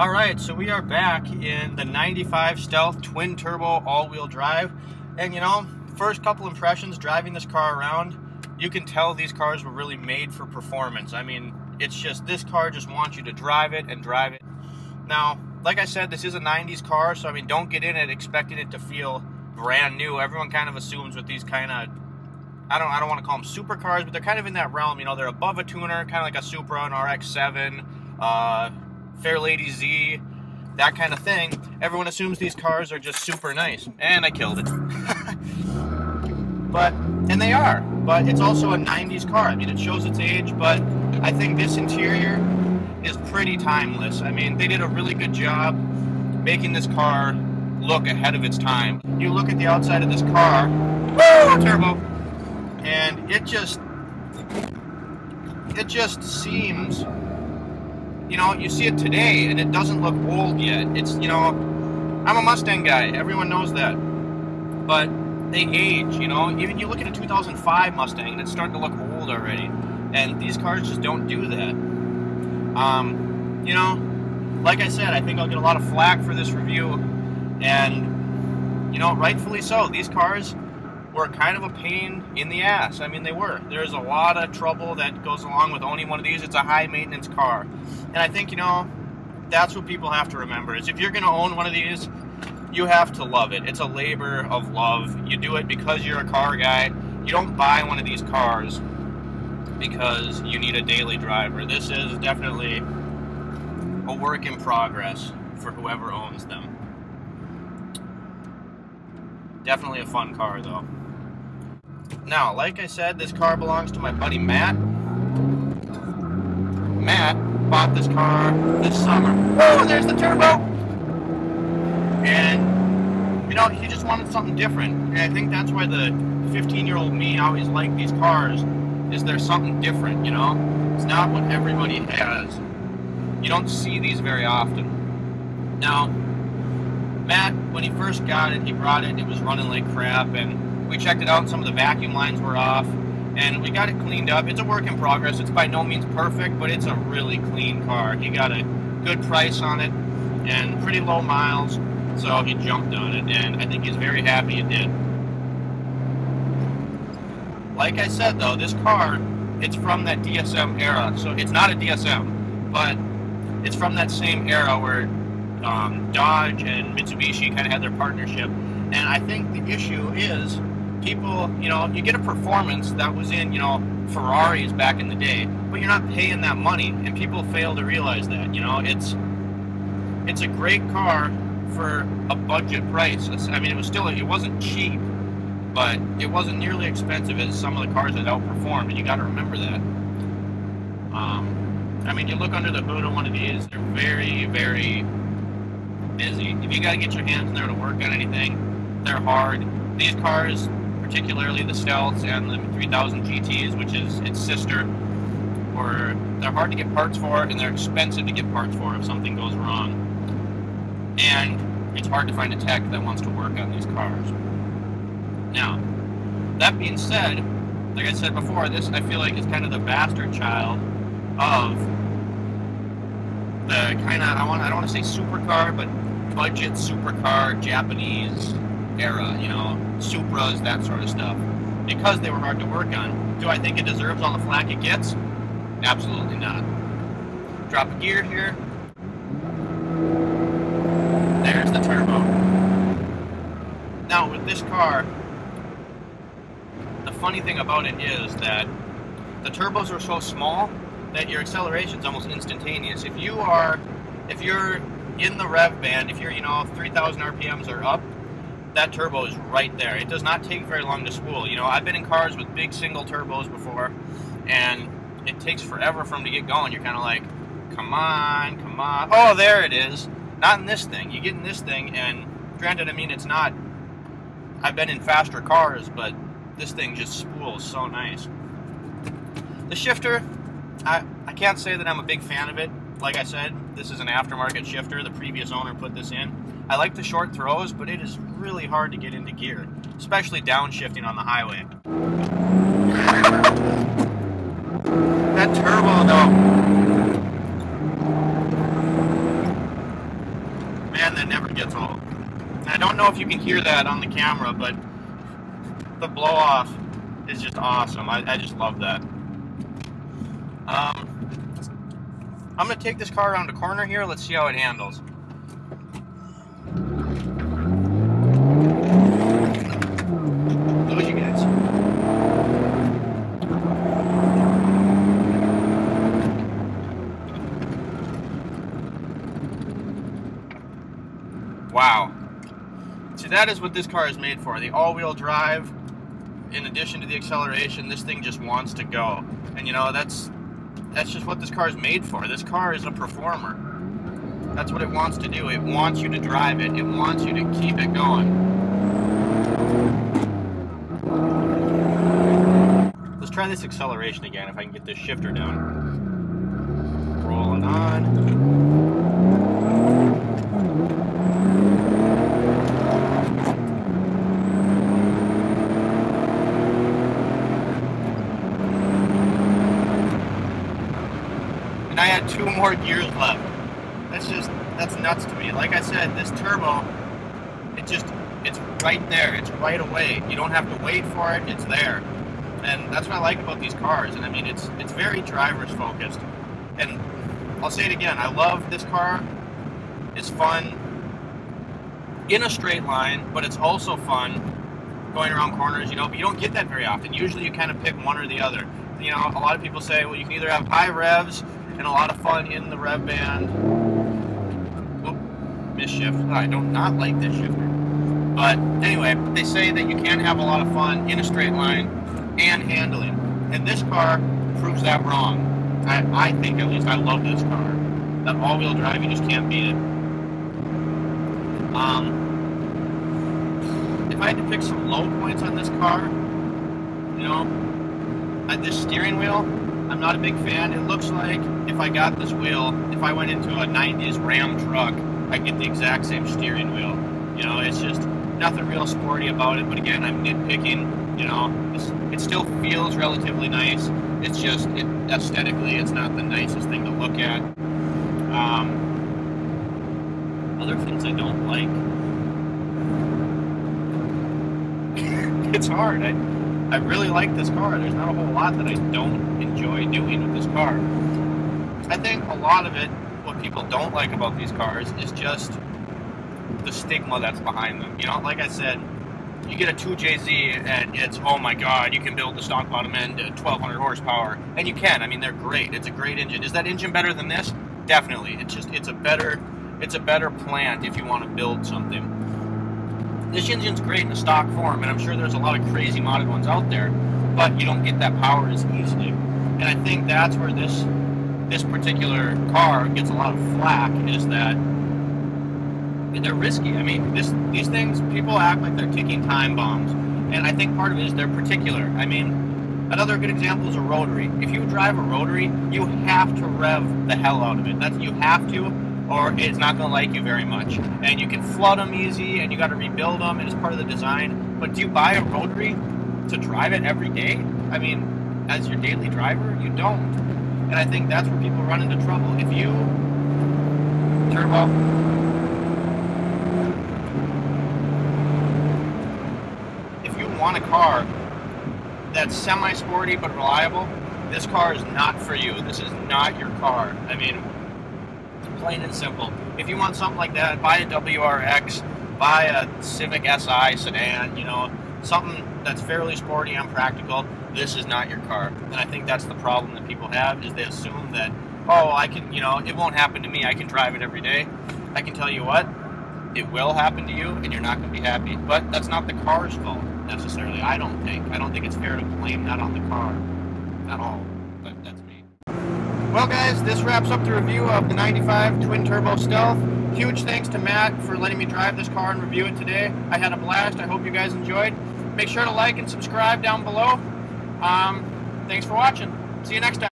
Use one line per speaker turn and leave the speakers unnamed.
Alright, so we are back in the 95 Stealth twin turbo all-wheel drive, and you know, first couple impressions driving this car around, you can tell these cars were really made for performance. I mean, it's just, this car just wants you to drive it and drive it. Now, like I said, this is a 90s car, so I mean, don't get in it expecting it to feel brand new. Everyone kind of assumes with these kind of, I don't want to call them supercars, but they're kind of in that realm. You know, they're above a tuner, kind of like a Supra, an RX-7, Fairlady Z, that kind of thing. Everyone assumes these cars are just super nice, and I killed it. And they are, but it's also a 90s car. I mean, it shows its age, but I think this interior is pretty timeless. I mean, they did a really good job making this car look ahead of its time. You look at the outside of this car, woo, turbo, and it just seems, you know, you see it today and it doesn't look old yet. It's, you know, I'm a Mustang guy, everyone knows that, but they age, you know. Even you look at a 2005 Mustang and it's starting to look old already, and these cars just don't do that. You know, like I said, I think I'll get a lot of flack for this review, and, you know, rightfully so. These cars were kind of a pain in the ass. I mean, they were. There's a lot of trouble that goes along with owning one of these. It's a high-maintenance car. And I think, you know, that's what people have to remember, is if you're going to own one of these, you have to love it. It's a labor of love. You do it because you're a car guy. You don't buy one of these cars because you need a daily driver. This is definitely a work in progress for whoever owns them. Definitely a fun car, though. Now, like I said, this car belongs to my buddy Matt. Matt bought this car this summer. Oh, there's the turbo! And, you know, he just wanted something different. And I think that's why the 15-year-old me always liked these cars, is there's something different, you know? It's not what everybody has. You don't see these very often. Now, Matt, when he first got it, he brought it, it was running like crap, and we checked it out, and some of the vacuum lines were off, and we got it cleaned up. It's a work in progress. It's by no means perfect, but it's a really clean car. He got a good price on it, and pretty low miles, so he jumped on it, and I think he's very happy he did. Like I said, though, this car, it's from that DSM era, so it's not a DSM, but it's from that same era where Dodge and Mitsubishi kind of had their partnership. And I think the issue is people, you know, you get a performance that was in, you know, Ferraris back in the day, but you're not paying that money, and people fail to realize that, you know. It's a great car for a budget price. I mean, it wasn't cheap, but it wasn't nearly expensive as some of the cars that outperformed, and you got to remember that. I mean, you look under the hood of one of these, they're very, very busy. If you got to get your hands in there to work on anything, they're hard. These cars, particularly the Stealths and the 3000 GTs, which is its sister, they're hard to get parts for, and they're expensive to get parts for if something goes wrong. And it's hard to find a tech that wants to work on these cars. Now, that being said, like I said before, this I feel like is kind of the bastard child of the kind of, I don't want to say supercar, but budget supercar Japanese era, you know, Supras, that sort of stuff, because they were hard to work on. Do I think it deserves all the flack it gets? Absolutely not. Drop a gear here. There's the turbo. Now, with this car, the funny thing about it is that the turbos are so small that your acceleration is almost instantaneous. If you're in the rev band, if you're, you know, 3,000 RPMs or up, that turbo is right there. It does not take very long to spool. You know, I've been in cars with big single turbos before, and it takes forever for them to get going. You're kind of like, come on, come on. Oh, there it is. Not in this thing. You get in this thing, and granted, I mean, it's not, I've been in faster cars, but this thing just spools so nice. The shifter, I can't say that I'm a big fan of it. Like I said, this is an aftermarket shifter. The previous owner put this in. I like the short throws, but it is really hard to get into gear, especially downshifting on the highway. That turbo, though. fan that never gets old. And I don't know if you can hear that on the camera, but the blow off is just awesome. I just love that. I'm going to take this car around a corner here. Let's see how it handles. Those you guys. Wow. See, that is what this car is made for. The all-wheel drive, in addition to the acceleration, this thing just wants to go. And you know, that's just what this car is made for. This car is a performer. That's what it wants to do. It wants you to drive it. It wants you to keep it going. Let's try this acceleration again, if I can get this shifter down. Roll it on. I had 2 more gears left. That's nuts to me. Like I said, this turbo, it's right there. It's right away. You don't have to wait for it. It's there. And that's what I like about these cars. And I mean, it's very driver's focused. And I'll say it again, I love this car. It's fun in a straight line, but it's also fun going around corners, you know, but you don't get that very often. Usually you kind of pick one or the other. You know, a lot of people say, well, you can either have high revs and a lot of fun in the rev band. Oop, misshift. I do not like this shifter. But anyway, they say that you can have a lot of fun in a straight line and handling. And this car proves that wrong. I think, at least, I love this car. That all-wheel drive, you just can't beat it. If I had to pick some low points on this car, you know, this steering wheel, I'm not a big fan. It looks like if I got this wheel, if I went into a 90s Ram truck, I'd get the exact same steering wheel. You know, it's just nothing real sporty about it, but again, I'm nitpicking, you know, it still feels relatively nice. It's just, aesthetically, it's not the nicest thing to look at. Other things I don't like. It's hard. I really like this car. There's not a whole lot that I don't enjoy doing with this car. I think a lot of it, what people don't like about these cars, is just the stigma that's behind them. You know, like I said, you get a 2JZ and it's, oh my god, you can build the stock bottom end at 1200 horsepower. And you can. I mean, they're great. It's a great engine. Is that engine better than this? Definitely. It's a better plant if you want to build something. This engine's great in a stock form, and I'm sure there's a lot of crazy modded ones out there, but you don't get that power as easily. And I think that's where this particular car gets a lot of flack, is that they're risky. I mean, these things, people act like they're ticking time bombs, and I think part of it is they're particular. I mean, another good example is a rotary. If you drive a rotary, you have to rev the hell out of it. You have to, or it's not going to like you very much. And you can flood them easy, and you got to rebuild them, and it's part of the design. But do you buy a rotary to drive it every day? I mean, as your daily driver, you don't. And I think that's where people run into trouble. If you want a car that's semi-sporty but reliable, this car is not for you. This is not your car. I mean, plain and simple. If you want something like that, buy a WRX, buy a Civic Si sedan, you know, something that's fairly sporty and practical. This is not your car. And I think that's the problem that people have, is they assume that, oh, I can, you know, it won't happen to me. I can drive it every day. I can tell you what, it will happen to you, and you're not going to be happy. But that's not the car's fault, necessarily, I don't think. I don't think it's fair to blame that on the car at all. But that's me. Well, guys, this wraps up the review of the 95 Twin Turbo Stealth. Huge thanks to Matt for letting me drive this car and review it today. I had a blast. I hope you guys enjoyed. Make sure to like and subscribe down below. Thanks for watching. See you next time.